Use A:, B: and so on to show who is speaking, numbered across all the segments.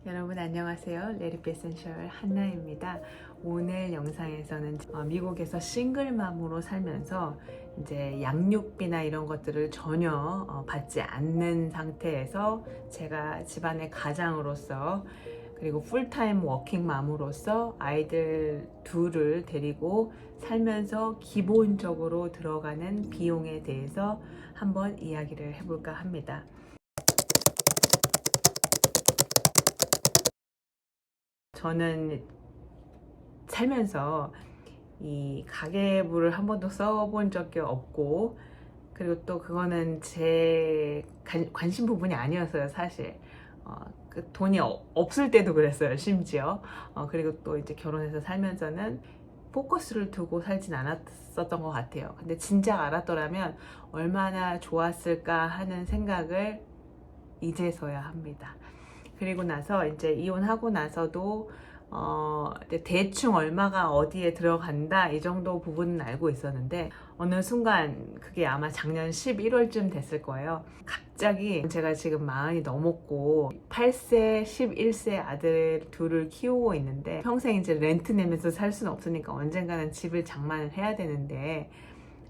A: 여러분 안녕하세요. 레리피 에센셜 한나입니다. 오늘 영상에서는 미국에서 싱글맘으로 살면서 이제 양육비나 이런 것들을 전혀 받지 않는 상태에서 제가 집안의 가장으로서 그리고 풀타임 워킹맘으로서 아이들 둘을 데리고 살면서 기본적으로 들어가는 비용에 대해서 한번 이야기를 해볼까 합니다. 저는 살면서 이 가계부를 한 번도 써본 적이 없고, 그리고 또 그거는 제 관심 부분이 아니었어요, 사실. 그 돈이 없을 때도 그랬어요, 심지어. 그리고 또 이제 결혼해서 살면서는 포커스를 두고 살진 않았었던 것 같아요. 근데 진작 알았더라면 얼마나 좋았을까 하는 생각을 이제서야 합니다. 그리고 나서 이제 이혼하고 나서도 대충 얼마가 어디에 들어간다 이 정도 부분은 알고 있었는데, 어느 순간 그게 아마 작년 11월쯤 됐을 거예요. 갑자기 제가 지금 40이 넘었고 8세, 11세 아들 둘을 키우고 있는데, 평생 이제 렌트 내면서 살 수는 없으니까 언젠가는 집을 장만을 해야 되는데,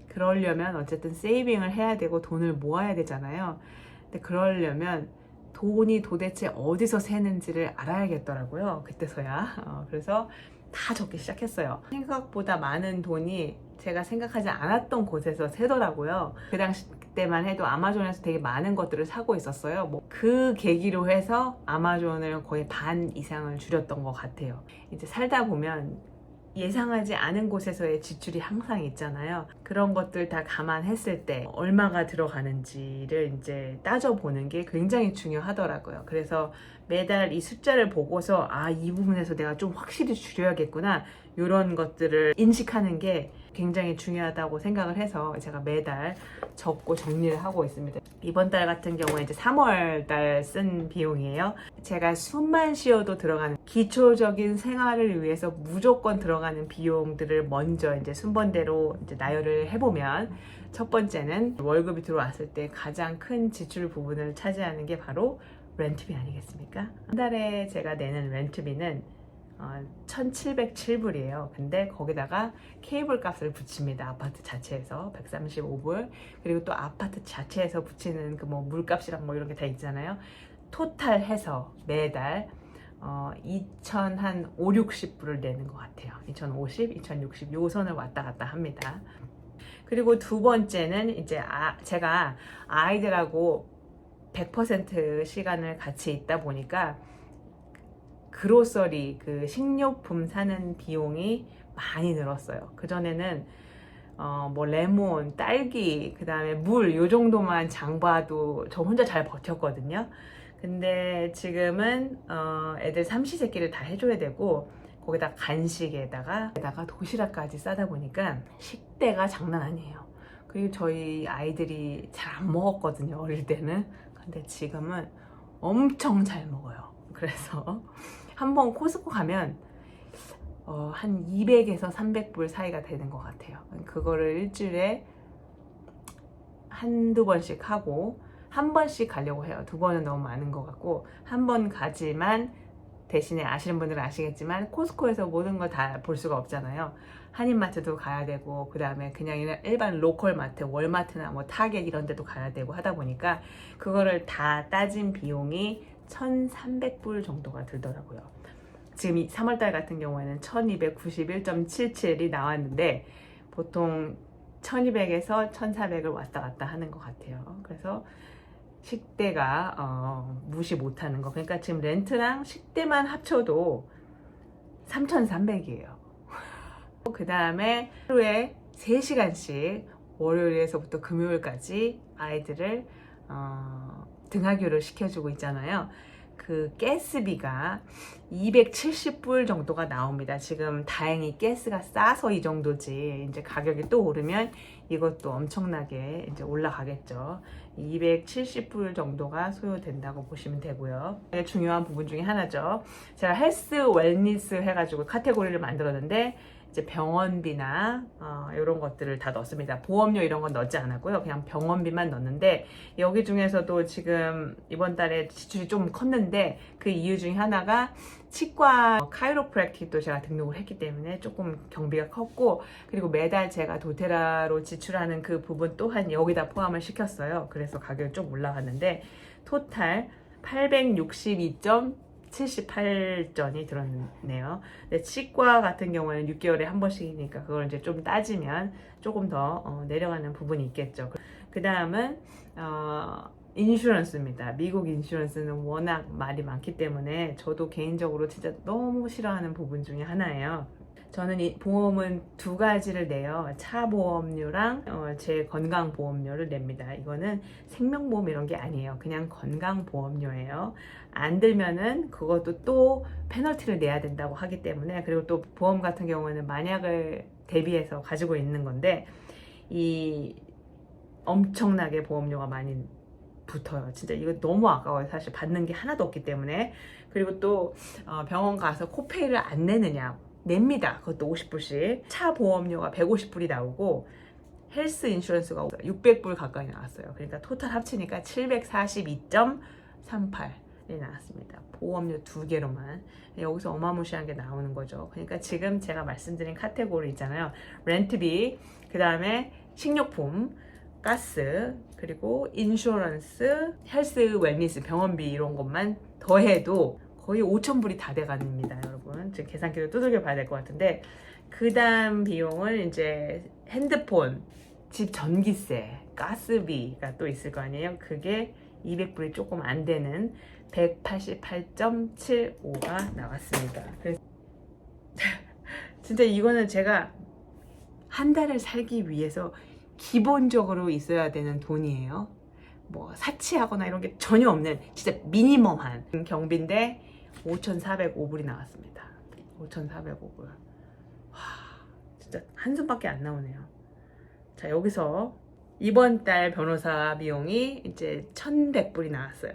A: 그러려면 어쨌든 세이빙을 해야 되고 돈을 모아야 되잖아요. 근데 그러려면 돈이 도대체 어디서 새는지를 알아야겠더라고요. 그때서야. 그래서 다 적기 시작했어요. 생각보다 많은 돈이 제가 생각하지 않았던 곳에서 새더라고요. 그 당시 때만 해도 아마존에서 되게 많은 것들을 사고 있었어요. 그 계기로 해서 아마존을 거의 반 이상을 줄였던 것 같아요. 이제 살다 보면 예상하지 않은 곳에서의 지출이 항상 있잖아요. 그런 것들 다 감안했을 때 얼마가 들어가는지를 이제 따져보는 게 굉장히 중요하더라고요. 그래서 매달 이 숫자를 보고서 이 부분에서 내가 좀 확실히 줄여야겠구나, 이런 것들을 인식하는 게 굉장히 중요하다고 생각을 해서 제가 매달 적고 정리를 하고 있습니다. 이번 달 같은 경우에 이제 3월 달 쓴 비용이에요. 제가 숨만 쉬어도 들어가는 기초적인 생활을 위해서 무조건 들어가는 비용들을 먼저 이제 순번대로 이제 나열을 해보면, 첫 번째는 월급이 들어왔을 때 가장 큰 지출 부분을 차지하는 게 바로 렌트비 아니겠습니까? 한 달에 제가 내는 렌트비는 1,707불이에요. 근데 거기다가 케이블 값을 붙입니다. 아파트 자체에서 135불. 그리고 또 아파트 자체에서 붙이는 그 물값이랑 이런 게 다 있잖아요. 토탈 해서 매달 2,560불을 내는 것 같아요. 2,050, 2,060 요 선을 왔다 갔다 합니다. 그리고 두 번째는 이제 제가 아이들하고 100% 시간을 같이 있다 보니까 그로서리, 그 식료품 사는 비용이 많이 늘었어요. 그전에는 레몬, 딸기, 그 다음에 물, 요 정도만 장봐도 저 혼자 잘 버텼거든요. 근데 지금은 애들 삼시세끼를 다 해줘야 되고, 거기다 간식에다가 도시락까지 싸다 보니까 식대가 장난 아니에요. 그리고 저희 아이들이 잘 안 먹었거든요, 어릴 때는. 근데 지금은 엄청 잘 먹어요. 그래서 한번 코스코 가면 한 200에서 300불 사이가 되는 것 같아요. 그거를 일주일에 한두 번씩 하고, 한 번씩 가려고 해요. 두 번은 너무 많은 것 같고, 한 번 가지만, 대신에 아시는 분들은 아시겠지만 코스코에서 모든 걸 다 볼 수가 없잖아요. 한인마트도 가야 되고, 그 다음에 그냥 일반 로컬 마트, 월마트나 타겟 이런 데도 가야 되고 하다 보니까 그거를 다 따진 비용이 1,300불 정도가 들더라고요. 지금 3월달 같은 경우에는 1291.77이 나왔는데, 보통 1200에서 1400을 왔다 갔다 하는 것 같아요. 그래서 식대가 무시 못하는 거. 그러니까 지금 렌트랑 식대만 합쳐도 3,300이에요. 그 다음에 하루에 3시간씩 월요일에서부터 금요일까지 아이들을 등하교를 시켜주고 있잖아요. 그 가스비가 270불 정도가 나옵니다. 지금 다행히 가스가 싸서 이 정도지, 이제 가격이 또 오르면 이것도 엄청나게 이제 올라가겠죠. 270불 정도가 소요된다고 보시면 되고요. 중요한 부분 중에 하나죠. 제가 헬스 웰니스 해가지고 카테고리를 만들었는데, 이제 병원비나 이런 것들을 다 넣습니다. 보험료 이런 건 넣지 않았고요. 그냥 병원비만 넣는데 여기 중에서도 지금 이번 달에 지출이 좀 컸는데 그 이유 중에 하나가 치과 카이로프랙틱도 제가 등록을 했기 때문에 조금 경비가 컸고, 그리고 매달 제가 도테라로 지출하는 그 부분 또한 여기다 포함을 시켰어요. 그래서 가격이 좀 올라갔는데 토탈 862.78전이 들었네요. 근데 치과 같은 경우에는 6개월에 한 번씩이니까 그걸 이제 좀 따지면 조금 더 내려가는 부분이 있겠죠. 그 다음은 인슈런스입니다. 미국 인슈런스는 워낙 말이 많기 때문에 저도 개인적으로 진짜 너무 싫어하는 부분 중에 하나예요. 저는 이 보험은 두 가지를 내요. 차 보험료랑 제 건강 보험료를 냅니다. 이거는 생명보험 이런 게 아니에요. 그냥 건강 보험료예요. 안 들면은 그것도 또 페널티를 내야 된다고 하기 때문에, 그리고 또 보험 같은 경우는 만약을 대비해서 가지고 있는 건데 이 엄청나게 보험료가 많이 붙어요. 진짜 이거 너무 아까워요. 사실 받는 게 하나도 없기 때문에. 그리고 또 병원 가서 코페이를 안 내느냐, 냅니다. 그것도 50불씩. 차 보험료가 150불이 나오고 헬스 인슈런스가 600불 가까이 나왔어요. 그러니까 토탈 합치니까 742.38이 나왔습니다. 보험료 두 개로만. 여기서 어마무시한 게 나오는 거죠. 그러니까 지금 제가 말씀드린 카테고리 있잖아요. 렌트비, 그 다음에 식료품, 가스, 그리고 인슈런스, 헬스, 웰니스, 병원비 이런 것만 더해도 거의 5,000불이 다 돼갑니다, 여러분. 지금 계산기를 두들겨 봐야 될 것 같은데, 그 다음 비용은 이제 핸드폰, 집 전기세, 가스비가 또 있을 거 아니에요. 그게 200불이 조금 안 되는 188.75가 나왔습니다. 그래서 진짜 이거는 제가 한 달을 살기 위해서 기본적으로 있어야 되는 돈이에요. 뭐 사치하거나 이런 게 전혀 없는 진짜 미니멈한 경비인데 5,405불이 나왔습니다. 5,405불. 와, 진짜 한숨밖에 안 나오네요. 자, 여기서 이번 달 변호사 비용이 이제 1,100불이 나왔어요.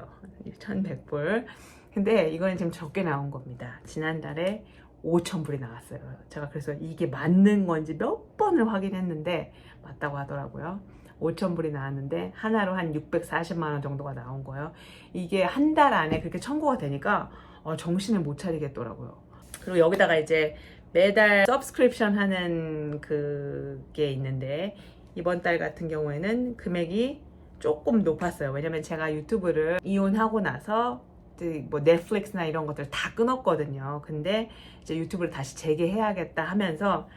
A: 1,100불. 근데 이거는 지금 적게 나온 겁니다. 지난달에 5,000불이 나왔어요. 제가 그래서 이게 맞는 건지 몇 번을 확인했는데 맞다고 하더라고요. 5,000불이 나왔는데 하나로 한 640만 원 정도가 나온 거예요. 이게 한 달 안에 그렇게 청구가 되니까 정신을 못 차리겠더라고요. 그리고 여기다가 이제 매달 서브스크립션 하는 그게 있는데 이번 달 같은 경우에는 금액이 조금 높았어요. 왜냐면 제가 유튜브를 이혼하고 나서 뭐 넷플릭스나 이런 것들 다 끊었거든요. 근데 이제 유튜브를 다시 재개해야겠다 하면서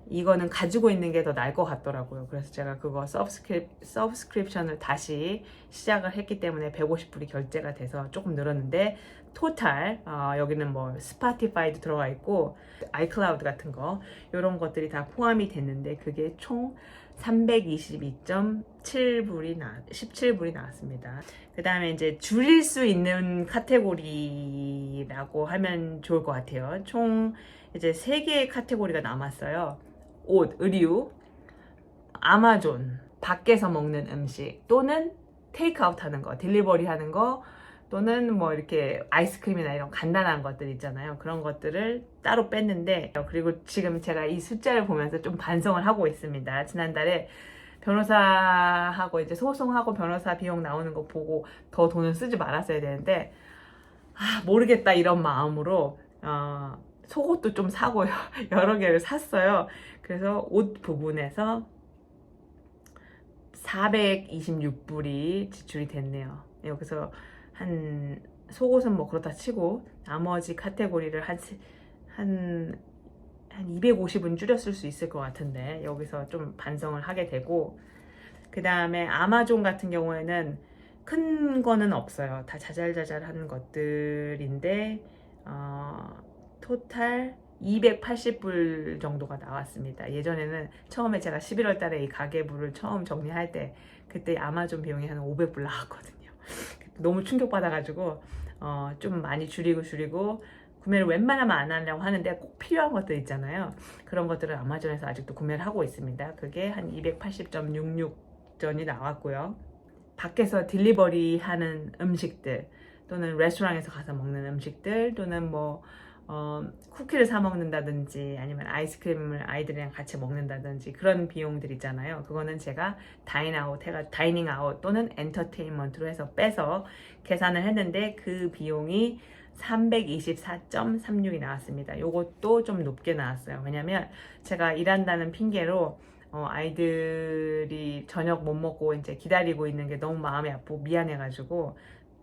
A: 이거는 가지고 있는 게 더 나을 것 같더라고요. 그래서 제가 그거 서브스크립션을 다시 시작을 했기 때문에 150불이 결제가 돼서 조금 늘었는데 토탈 여기는 뭐 스파티파이도 들어가 있고 아이클라우드 같은 거 이런 것들이 다 포함이 됐는데 그게 총 322.17불이 나왔습니다. 그 다음에 이제 줄일 수 있는 카테고리라고 하면 좋을 것 같아요. 총 이제 3개의 카테고리가 남았어요. 옷, 의류, 아마존, 밖에서 먹는 음식 또는 테이크아웃 하는 거, 딜리버리 하는 거, 또는 뭐 이렇게 아이스크림이나 이런 간단한 것들 있잖아요. 그런 것들을 따로 뺐는데, 그리고 지금 제가 이 숫자를 보면서 좀 반성을 하고 있습니다. 지난달에 변호사하고 이제 소송하고 변호사 비용 나오는 거 보고 더 돈을 쓰지 말았어야 되는데 모르겠다 이런 마음으로 속옷도 좀 사고 여러 개를 샀어요. 그래서 옷 부분에서 426불이 지출이 됐네요. 여기서 한 속옷은 뭐 그렇다 치고 나머지 카테고리를 한 250은 줄였을 수 있을 것 같은데 여기서 좀 반성을 하게 되고, 그 다음에 아마존 같은 경우에는 큰 거는 없어요. 다 자잘자잘 하는 것들인데 토탈 280불 정도가 나왔습니다. 예전에는 처음에 제가 11월 달에 이 가계부를 처음 정리할 때 그때 아마존 비용이 한 500불 나왔거든요. 너무 충격받아가지고 좀 많이 줄이고 구매를 웬만하면 안 하려고 하는데 꼭 필요한 것들 있잖아요. 그런 것들은 아마존에서 아직도 구매를 하고 있습니다. 그게 한 280.66전이 나왔고요. 밖에서 딜리버리 하는 음식들 또는 레스토랑에서 가서 먹는 음식들 또는 뭐 쿠키를 사 먹는다든지 아니면 아이스크림을 아이들이랑 같이 먹는다든지 그런 비용들 있잖아요. 그거는 제가 다이닝 아웃 또는 엔터테인먼트로 해서 빼서 계산을 했는데 그 비용이 324.36이 나왔습니다. 요것도 좀 높게 나왔어요. 왜냐면 제가 일한다는 핑계로 아이들이 저녁 못 먹고 이제 기다리고 있는 게 너무 마음이 아프고 미안해가지고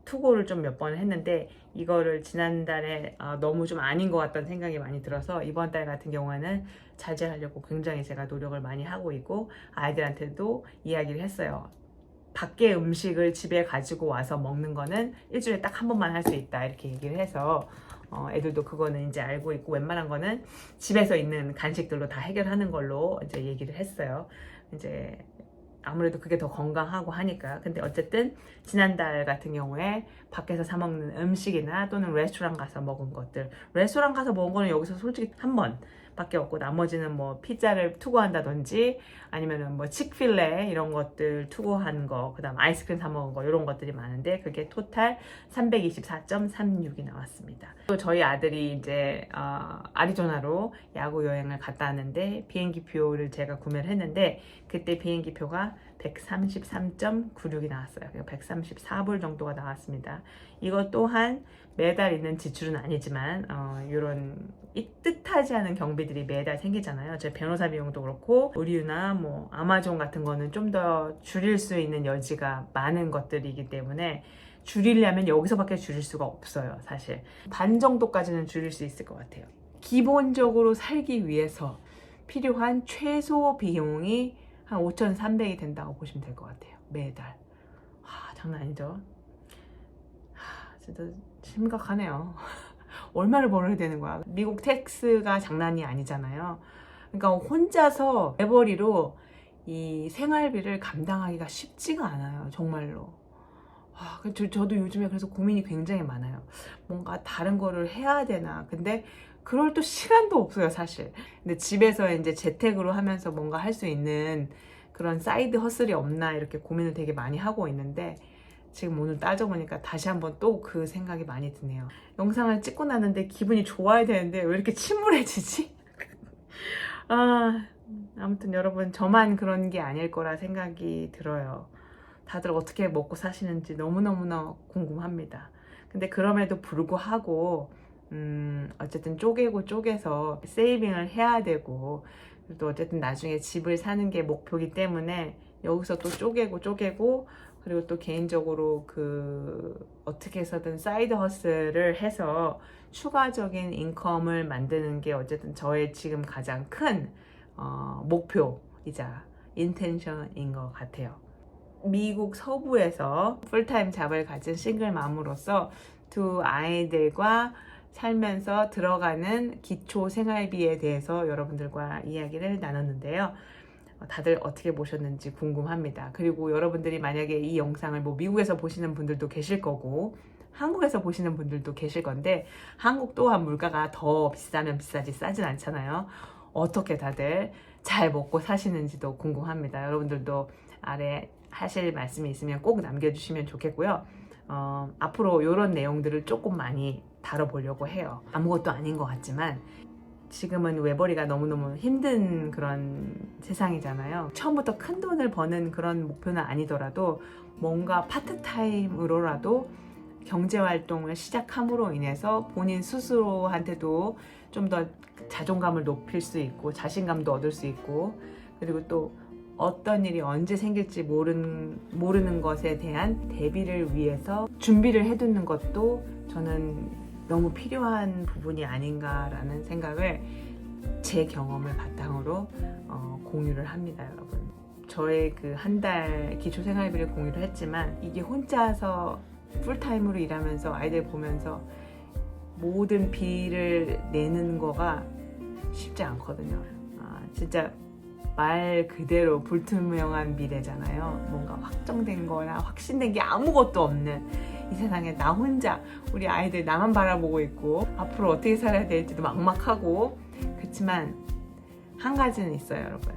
A: 투고를 좀 몇 번 했는데 이거를 지난달에 너무 좀 아닌 것 같다는 생각이 많이 들어서 이번 달 같은 경우에는 자제하려고 굉장히 제가 노력을 많이 하고 있고 아이들한테도 이야기를 했어요. 밖에 음식을 집에 가지고 와서 먹는 거는 일주일에 딱 한 번만 할 수 있다 이렇게 얘기를 해서 애들도 그거는 이제 알고 있고 웬만한 거는 집에서 있는 간식들로 다 해결하는 걸로 이제 얘기를 했어요. 이제 아무래도 그게 더 건강하고 하니까. 근데 어쨌든 지난달 같은 경우에 밖에서 사 먹는 음식이나 또는 레스토랑 가서 먹은 것들, 레스토랑 가서 먹은 거는 여기서 솔직히 한 번 밖에 없고 나머지는 뭐 피자를 투고한다든지 아니면은 뭐 칙필레 이런 것들 투고한 거, 그 다음 아이스크림 사 먹은 거 이런 것들이 많은데 그게 토탈 324.36이 나왔습니다. 또 저희 아들이 이제 아리조나로 야구 여행을 갔다 왔는데 비행기 표를 제가 구매를 했는데 그때 비행기 표가 133.96이 나왔어요. 134불 정도가 나왔습니다. 이것 또한 매달 있는 지출은 아니지만 이런 뜻하지 않은 경비들이 매달 생기잖아요. 제 변호사 비용도 그렇고 의류나 뭐 아마존 같은 거는 좀 더 줄일 수 있는 여지가 많은 것들이기 때문에 줄이려면 여기서밖에 줄일 수가 없어요. 사실 반 정도까지는 줄일 수 있을 것 같아요. 기본적으로 살기 위해서 필요한 최소 비용이 한 5,300이 된다고 보시면 될 것 같아요. 매달. 장난 아니죠? 진짜 심각하네요. 얼마를 벌어야 되는 거야? 미국 텍스가 장난이 아니잖아요. 그러니까 혼자서 매버리로 이 생활비를 감당하기가 쉽지가 않아요. 정말로. 저도 요즘에 그래서 고민이 굉장히 많아요. 뭔가 다른 거를 해야 되나. 근데 그럴 또 시간도 없어요, 사실. 근데 집에서 이제 재택으로 하면서 뭔가 할 수 있는 그런 사이드 허슬이 없나 이렇게 고민을 되게 많이 하고 있는데 지금 오늘 따져보니까 다시 한번 또 그 생각이 많이 드네요. 영상을 찍고 나는데 기분이 좋아야 되는데 왜 이렇게 침울해지지? 아무튼 여러분 저만 그런 게 아닐 거라 생각이 들어요. 다들 어떻게 먹고 사시는지 너무너무나 궁금합니다. 근데 그럼에도 불구하고 어쨌든 쪼개서 세이빙을 해야 되고 또 어쨌든 나중에 집을 사는 게 목표이기 때문에 여기서 또 쪼개고 그리고 또 개인적으로 어떻게 해서든 사이드 허슬을 해서 추가적인 인컴을 만드는 게 어쨌든 저의 지금 가장 큰 목표이자 인텐션인 것 같아요. 미국 서부에서 풀타임 잡을 가진 싱글맘으로서 두 아이들과 살면서 들어가는 기초 생활비에 대해서 여러분들과 이야기를 나눴는데요. 다들 어떻게 보셨는지 궁금합니다. 그리고 여러분들이 만약에 이 영상을 뭐 미국에서 보시는 분들도 계실 거고 한국에서 보시는 분들도 계실 건데 한국 또한 물가가 더 비싸면 비싸지 싸진 않잖아요. 어떻게 다들 잘 먹고 사시는지도 궁금합니다. 여러분들도 아래 하실 말씀이 있으면 꼭 남겨주시면 좋겠고요. 앞으로 이런 내용들을 조금 많이 다뤄보려고 해요. 아무것도 아닌 것 같지만 지금은 외벌이가 너무너무 힘든 그런 세상이잖아요. 처음부터 큰 돈을 버는 그런 목표는 아니더라도 뭔가 파트타임으로라도 경제활동을 시작함으로 인해서 본인 스스로한테도 좀 더 자존감을 높일 수 있고 자신감도 얻을 수 있고 그리고 또 어떤 일이 언제 생길지 모르는 것에 대한 대비를 위해서 준비를 해두는 것도 저는 너무 필요한 부분이 아닌가라는 생각을 제 경험을 바탕으로 공유를 합니다, 여러분. 저의 그 한 달 기초생활비를 공유를 했지만 이게 혼자서 풀타임으로 일하면서 아이들 보면서 모든 비를 내는 거가 쉽지 않거든요. 진짜 말 그대로 불투명한 미래잖아요. 뭔가 확정된 거나 확신된 게 아무것도 없는 이 세상에 나 혼자 우리 아이들 나만 바라보고 있고 앞으로 어떻게 살아야 될지도 막막하고 그렇지만 한 가지는 있어요, 여러분.